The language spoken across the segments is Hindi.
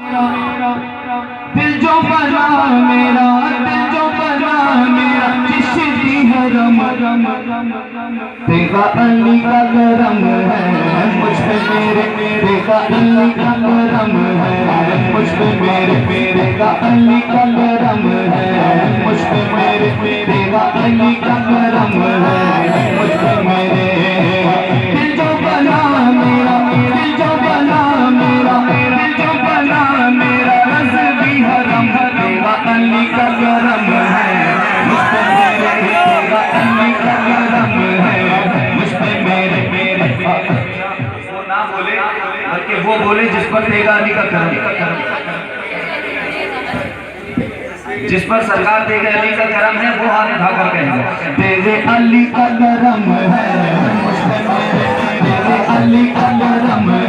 दिल जो बना मेरा, दिल जो बना मेरा, चिश्ती है रम तेरा अली का करम है मुझ पे मेरे, तेरा अली का करम है मुझ पे मेरे, तेरा अली का करम है मुझ पे मेरे, तेरा अली का करम है मुझ पे मेरे। दिल जो बना मेरा, दिल जो बना मेरा, दिल जो बना मेरा, रज़ भी हरम तेरा अली का करम है मुझ पे मेरे, तेरा अली का करम है मुझ पे मेरे। वो ना बोले बल्कि वो बोले जिस पर तेरा अली का करम, जिस पर सरकार तेरे अली का करम है वो हाथ उठाकर कहेंगे तेरे अली का करम है मुझ पे मेरे, तेरे अली का करम है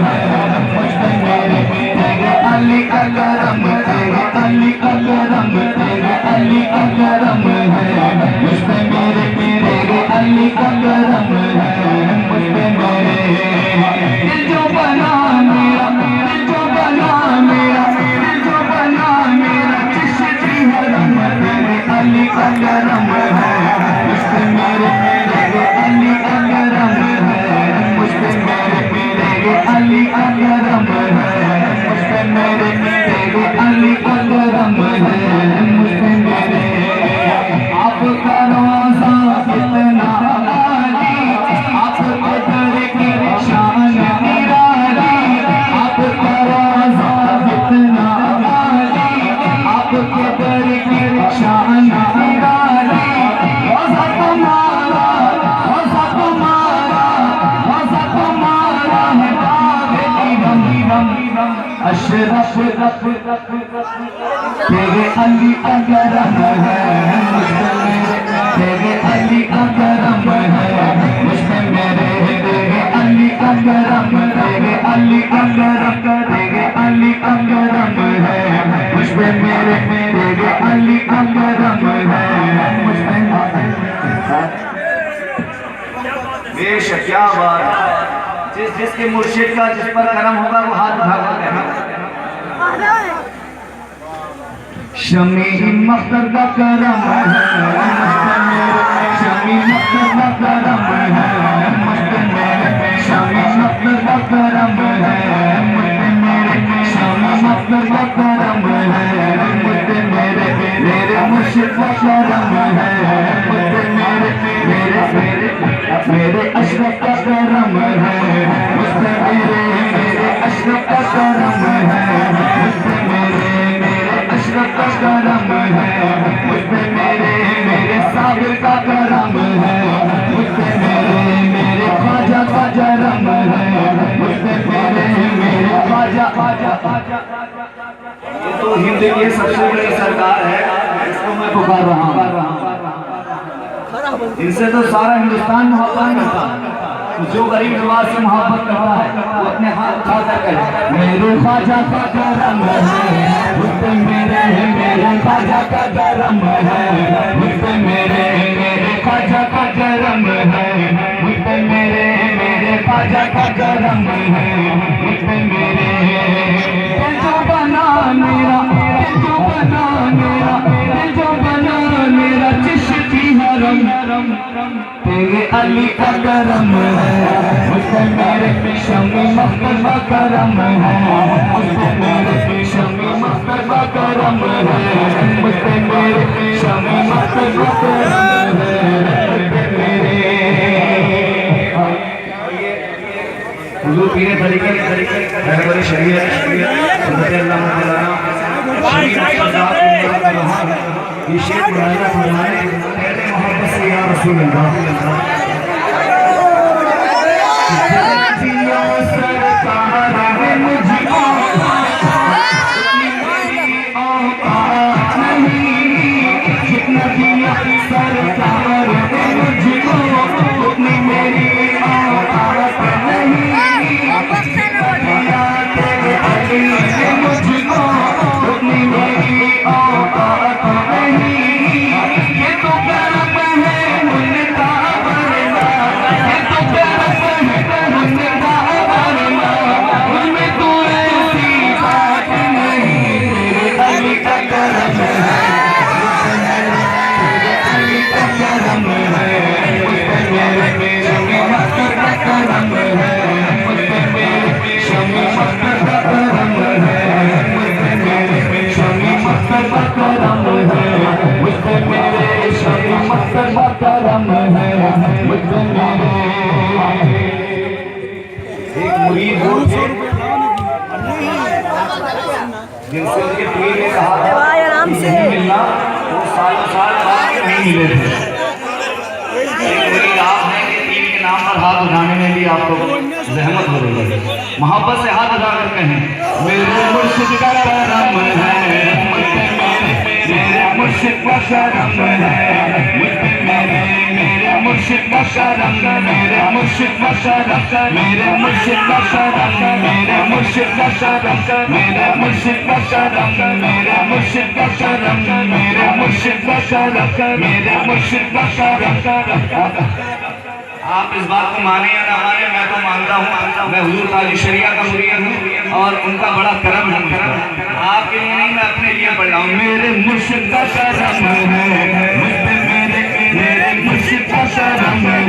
मुझ पे मेरे, तेरे अली का करम, तेरे अली का करम, तेरे अली का करम है मुझ पे मेरे, तेरे अली का करम है मुझ पे मेरे। दिल जो बना मेरा, दिल जो बना मेरा, दिल जो बना मेरा, चिश्ती है रम तेरे अली का करम है मुझ पे मेरे, तेरे अली का करम है मुझ पे मेरे, तेरे अली का करम है मुझ पे मेरे, तेरे अली का करम है मुझ पे मेरे। आपका रोज़ा कितना आली, आपके दर की शान निराली, आपका रोज़ा कितना आली, आपके दर की शान निराली। रोज़ा तुम्हारा, रोज़ा तुम्हारा, रोज़ा तुम्हारा है बाग़ इरम, अशरफ तेरे अली का करम है मुझ पे मेरे, तेरे अली का करम है मुझ पे मेरे, तेरे अली का करम, तेरे अली का करम, तेरे अली का करम है मुझ पे मेरे, तेरे अली का करम है मुझ पे मेरे। बेशक क्या बात, जिसके मुर्शिद का जिस पर करम होगा वो हाथ उठाकर कहना शमी मख्तर का करम है शमी मख्तर का करम है मुझ पे मेरे, शमी मख्तर का करम है मुझ पे मेरे, शमी मख्तर का करम है मुझ पे मेरे, मेरे मुर्शिद का करम है मुझ पे मेरे, मेरे मेरे अशरफ का करम है मुझ पे मेरे, मेरे अशरफ का करम है मुझ पे मेरे, मेरे अशरफ का करम है मुझ पे मेरे, मेरे साबिर का करम है मुझ पे मेरे, मेरे ख्वाजा का करम है मुझ पे मेरे, मेरे ख्वाजा। ये तो हिंद की सबसे बड़ी सरकार है, इसको मैं पुकार रहा हूँ। इनसे तो सारा हिंदुस्तान मोहब्बत करता है, जो गरीब नवाज से मोहब्बत करता है वो अपने हाथ उठा कर कहे मेरे ख्वाजा का करम है मुझ पे मेरे, मेरे ख्वाजा का करम है मुझ पे मेरे, मेरे ख्वाजा का करम है मुझ पे मेरे, मेरे ख्वाजा का करम है मुझ पे मेरे। दिल जो बना मेरा, दिल जो बना मेरा, दिल जो बना मेरा, चिश्ती है रम तेरे अली का करम है मुझ पे मेरे, शमी मख्तर का करम है मुझ पे मेरे, शमी मख्तर का करम है मुझ पे मेरे, शमी मख्तर का करम है मुझ पे मेरे। हुजूर पीरे तरीके रहबरे शरीयत हज़रत अल्लाह मौलाना शरीफ सरदार ये शेर मुरादा फरमाए कहते मोहब्बत से या रसूल अल्लाह सरकार है मुझको नहीं, जितना दिया सरकार है मुझको उतनी मेरी औकात नहीं, तेरे अली ने मुझको उतनी मेरी औकात नहीं। ये तो करम है उनका वरना, ये तो करम है उनका वरना, वो थे जिनसे उनके पीर ने कहा था कि नहीं मिलना, वो सालों साल बाद के नहीं मिले थे। आप हैं कि पीर के नाम पर हाथ उठाने में भी आपको जहमत हो रही है। मोहब्बत से हाथ उठा कर कहें मेरे मुर्शिद का करम है, मेरे मुर्शिद का करम है, मेरे मुर्शिद का करम, मेरे मुर्शिद का करम, मेरे मुर्शिद का करम, मेरे मुर्शिद का करम, मेरे मुर्शिद का करम, मेरे मुर्शिद का करम, मेरे मुर्शिद का करम, मेरे मुर्शिद का करम। आप इस बात को माने या ना माने, मैं तो मानता हूँ। मैं हुजूर ताज शरिया का मुरीद हूँ और उनका बड़ा करम है। आपके लिए नहीं, मैं अपने लिए पढ़ रहा हूँ। मेरे मुर्शिद का करम है, मेरे मुर्शिद का करम है,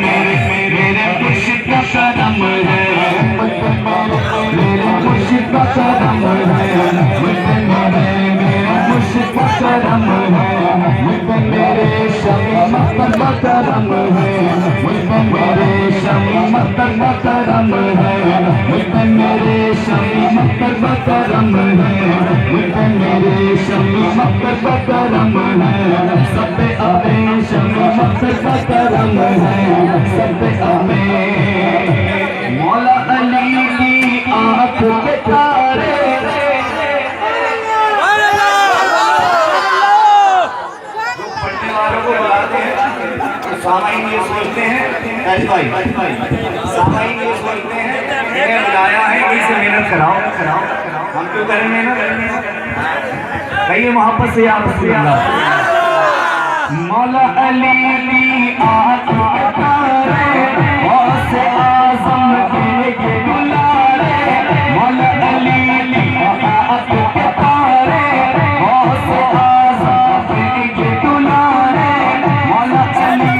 मेरे मुर्शिद का करम है, मेरे मुर्शिद का करम है, मेरे मुर्शिद का करम है, मेरे शमी मक्तब का करम है, मेरे शमी मक्तब का करम है, मेरे शमी मक्तब का करम है, मेरे शमी मक्तब का करम है, सब पे आए शमी मक्तब का करम है, सब पे आए मौला अली की आँख के तारे, सामाइन ये सोचते हैं, सामाइन ये सोचते हैं इन्हें बुलाया है, इनसे मेहनत कराओ, हम क्यों करें मेहनत? कहिए मोहब्बत से या रसूल अल्लाह। मौला अली की आँख के तारे, गौसे आज़म के दुलारे, मौला अली की आँख के तारे, गौसे आज़म के दुलारे, मौला अली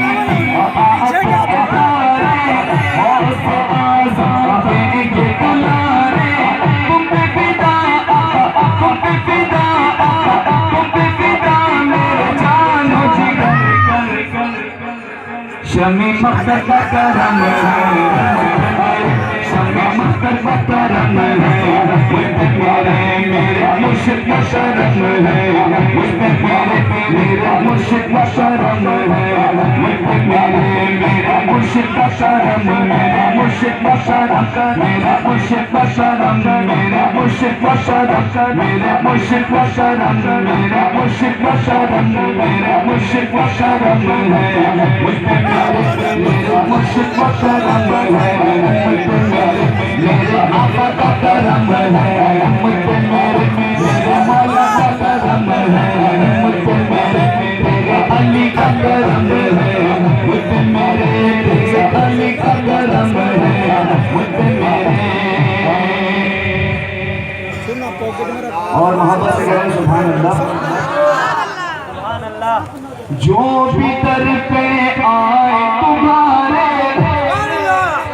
शमी मक्तब का करम है, शमी मक्तब का करम है, मेरे मुर्शिद का शरम है, मेरे मुर्शिद का शरम है, मेरे मुर्शिद का शरम, मेरे मुर्शिद का शरम, मेरे मुर्शिद का शरम, मेरे मुर्शिद का शरम, मेरे मुर्शिद का शरम, मेरे मुर्शिद का शरम, मेरे मुर्शिद का शरम है, मेरे मुर्शिद का करम है, मेरे आका का करम है, मेरे मौला का करम है, मेरे अली का करम है, मेरे अली का करम है, और मोहब्बत से करें सुभान अल्लाह। जो भी दर पे आए तुम्हारे,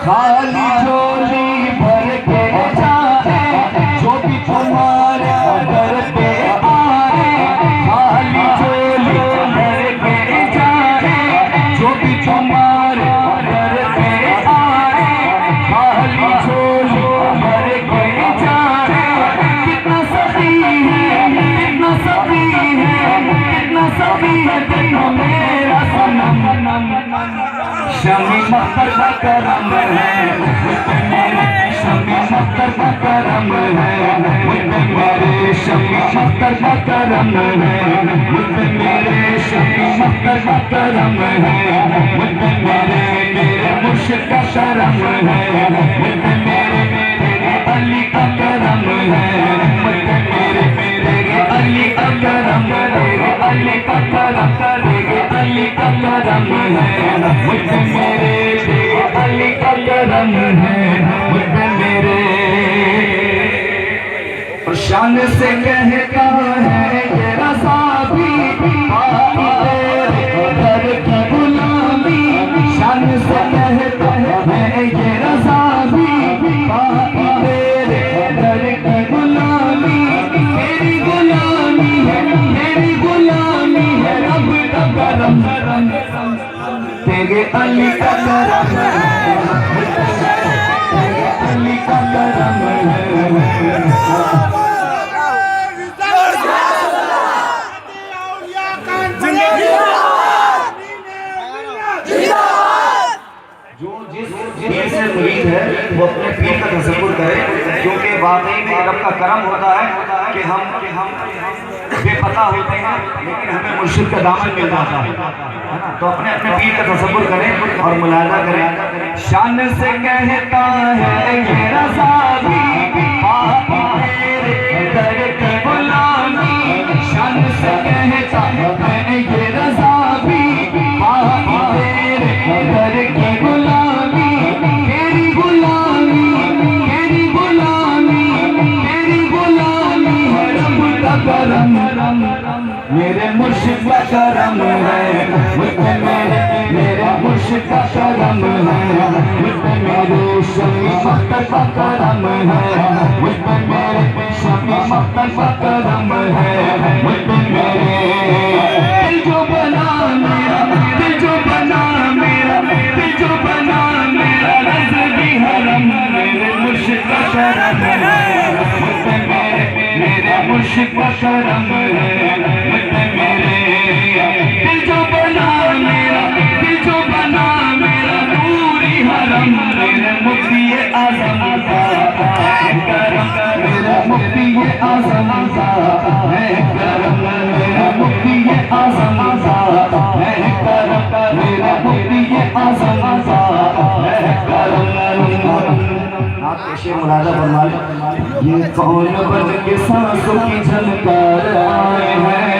खाली झोली भर के जाए, जो भी तुम्हारे दर पे आए, खाली झोली भर के जाए, जो भी तुम्हारे दर पे आए, खाली झोली भर के जाए। कितना सखी है, कितना सखी है, कितना सखी है मेरा सनम, शमी मक्तब का करम है, शमी मक्तब का करम है, मेरे शमी मक्तब का करम है, मेरे शमी मक्तब का करम है, मेरे मुर्शिद का शरम है, मेरे अली का करम है, मेरे अली का करम, मेरे अली का करम, मेरे अली का करम है, मेरे अली का करम है, मेरे शान से कहता है ये रज़ा भी घर की गुलामी, शान से कहता है ये रज़ा भी घर की गुलामी, मेरी गुलामी है, मेरी गुलामी है, रब का करम, तेरे अली का करम है, करम होता है कि हम बेपता होते हैं लेकिन हमें मुर्शिद का दामन मिल जाता है ना। तो अपने अपने पीर का तसव्वुर करें और मुलाजा करें। शान से कहता है ये रज़ा भी तेरे दर की गुलामी, शान से कहता है ये रज़ा भी तेरे दर की गुलामी, तेरी गुलामी, तेरी गुलामी, तेरी गुलामी है रब का करम, मेरे मुर्शिद का करम है, मुझे मेरे मुर्शिद का करम है, मुझे मेरे शमी मक्तब का करम है, मुझे मेरे शमी मक्तब का करम है, मुझे मेरे दिल जो बना मेरा, दिल जो बना मेरा, दिल जो बना मेरा रज़्क़ी हरम, मेरे मुर्शिद का करम है, मुझे मेरे मुर्शिद का करम है, मुझे मेरे दिल जो बना मेरा, दिल जो बना मेरा नूरी हरम, मेरे मुफ्ती आज़म का है करम, मेरा मुफ्ती आज़म का है करम, मेरा मुफ्ती आज़म का है करम, मेरा मुफ्ती आज़म का है करम। आप कैसे मुलाजा फरमा लें। ये कौन बन के सांसों की झनकार आए हैं,